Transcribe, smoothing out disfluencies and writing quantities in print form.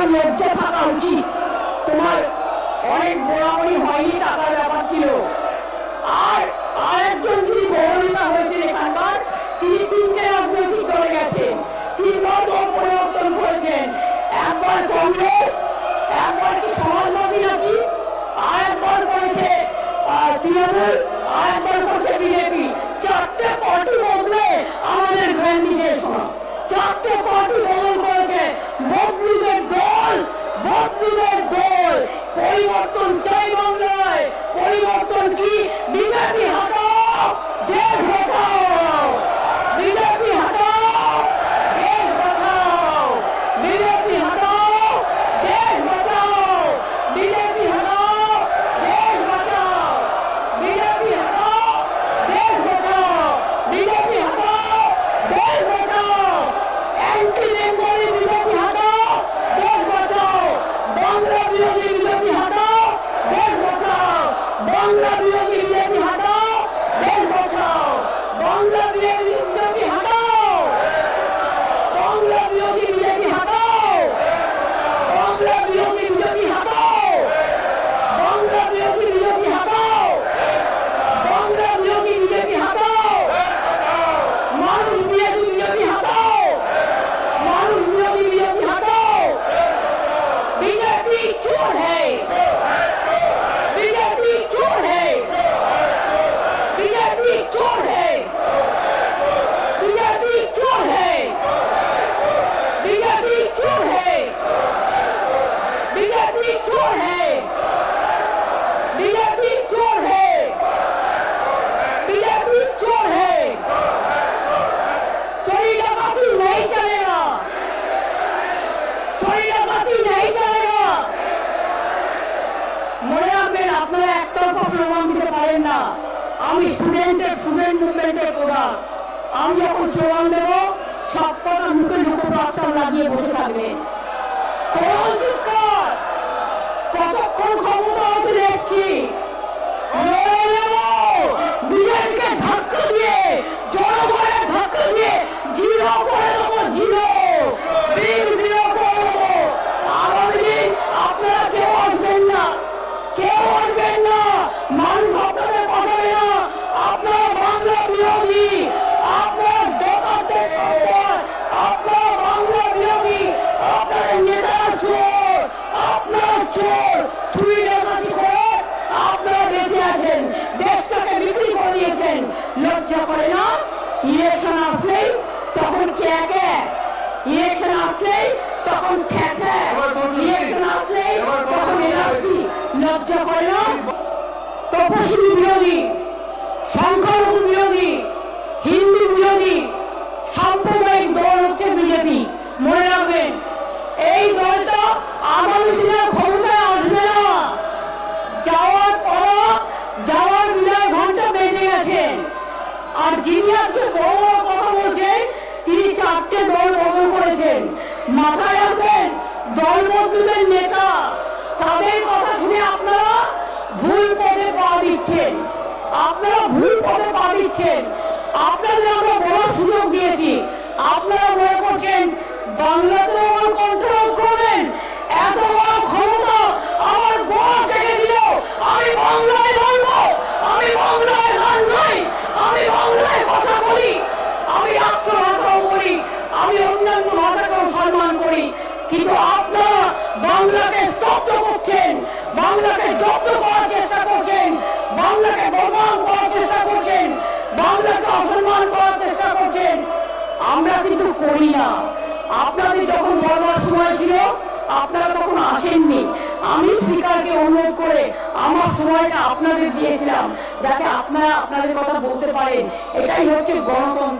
তোমার লজ্জা থাকা উচিত। তোমার অনেক গোড়ামণি হয়নি, টাকার ব্যাপার ছিল। আর আরেকজন যিনি গৌরবিতা হয়েছেন এখানকার, তিনি তিনটে রাজনৈতিক দলে গেছেন, তিনবার দল পরিবর্তন করেছেন। একবার কংগ্রেস, একবার কি সমাজবাদী নাকি, আর একবার করেছে তৃণমূল, আর একবার করেছে বিজেপি। চারটে পার্টি বদলে আমাদের জ্ঞান দিচ্ছে শোনা, চারটে পার্টি বদল করেছে। বদলুদের দল, বদলুদের দল। পরিবর্তন চাই বাংলায়, পরিবর্তন কি? বিজেপি হটাও, দেশ বাঁচাও। বিজেপি হটাও, দেশ বাঁচাও। বিজেপি হটাও, দেশ বাঁচাও। বিজেপি হটাও, দেশ বাঁচাও। বিজেপি হটাও, দেশ বাঁচাও। বিজেপি হটাও, দেশ বাঁচাও। অ্যান্টি বেঙ্গলি বিজেপি হটাও, দেশ বাঁচাও। বাংলা বিরোধী বিজেপি হটাও, দেশ বাঁচাও। বাংলা বিরোধী বিজেপি হটাও, দেশ বাঁচাও। বাংলা বিরোধী বিজেপি হটাও, বাংলা বিরোধী বিজেপি হটাও। বাংলা বিরোধী বিজেপি হটাও। বাংলা বিরোধী বিজেপি হটাও। বাংলা বিরোধী বিজেপি হটাও। মানুষ বিরোধী বিজেপি হটাও। মানুষ বিরোধী বিজেপি हटाओ। बीजेपी चोर है, बीजेपी चोर है, बीजेपी चोर है, बीजेपी चोर है, बीजेपी चोर है, बीजेपी चोर है, बीजेपी चोर है, बीजेपी चोर है। चोरी डकैती नहीं चलेगा, चोरी डकैती नहीं चलेगा। মনে রাখবেন, আপনারা একতরফা স্লোগান দিতে পারেন না। আমি স্টুডেন্ট মুভমেন্টের প্রধান। আমি যখন স্লোগান দেবো, সব কথা মুখে লোকপ্রাস্তাব লাগিয়ে বসে থাকবেন। কোন চিৎকার, কতক্ষণ ক্ষমতা আছে দেখছি। বিজেপিকে ধাক্কা দিয়ে, জনগণের ধাক্কা দিয়ে জিরো করে দেবো, জিরো জিরো করে দেবো। আগামী দিন আপনারা কেউ আসবেন না, কেউ আসবেন না। মানুষ আপনাদের পাঠাবে না। আপনারা বাংলা বিরোধী, আপনার দোকানদের সরকার, আপনার বাংলা বিরোধী, আপনার নেতারা চোর, আপনার চোর। চুরি ডাকাতি করে আপনারা বেঁচে আছেন, দেশটাকে বিক্রি করে দিয়েছেন। লজ্জা করে না? ইলেকশন আসলেই তখন কে কে, ইলেকশন আসলেই তখন ঠ্যাক, ইলেকশন আসলেই তখন এনআরসি। লজ্জা করে না? তপশিলি বিরোধী, সংখ্যালঘু বিরোধী, হিন্দু বিরোধী সাম্প্রদায়িক দল হচ্ছে বিজেপি। মনে রাখবেন, এই দলটা আগামী দিনে ক্ষমতায় আসবে না। যাওয়ার পর, যাওয়ার বিদায় ঘন্টা বেজে গেছেন। আর যিনি আজকে বড় বড় কথা বলছেন, তিনি চারটে দল বদল করেছেন। মাথায় রাখবেন, দল বদলুদের নেতা, তাদের কথা শুনে আপনারা ভুল পথে পা দিচ্ছেন। আপনারা ভুল পথে পা দিচ্ছেন। আপনাদের আমরা বড় সুযোগ দিয়েছি, আপনারা মনে করছেন বাংলাতে কন্ট্রোল করবেন। এত বড় ক্ষমতা আমার বড় কেটে দিল। আমি বাংলায় বলবো, আমি বাংলায় গান গাই, আমি বাংলায় কথা বলি, আমি রাষ্ট্র ভাষাও বলি, আমি অন্যান্য ভাষাকেও সম্মান করি। কিন্তু আপনারা বাংলাকে স্তব্ধ করছেন, বাংলাকে জব্দ করার চেষ্টা করছেন, বাংলাকে বদনাম করার চেষ্টা করছেন, বাংলাকে অসম্মান করার চেষ্টা করছেন। আমরা কিন্তু করি না। আপনাদের যখন বলবার সময় ছিল, আপনারা তখন আসেননি। আমি স্পিকারকে অনুরোধ করে আমার সময়টা আপনাদের দিয়েছিলাম, যাতে আপনারা আপনাদের কথা বলতে পারেন। এটাই হচ্ছে গণতন্ত্র।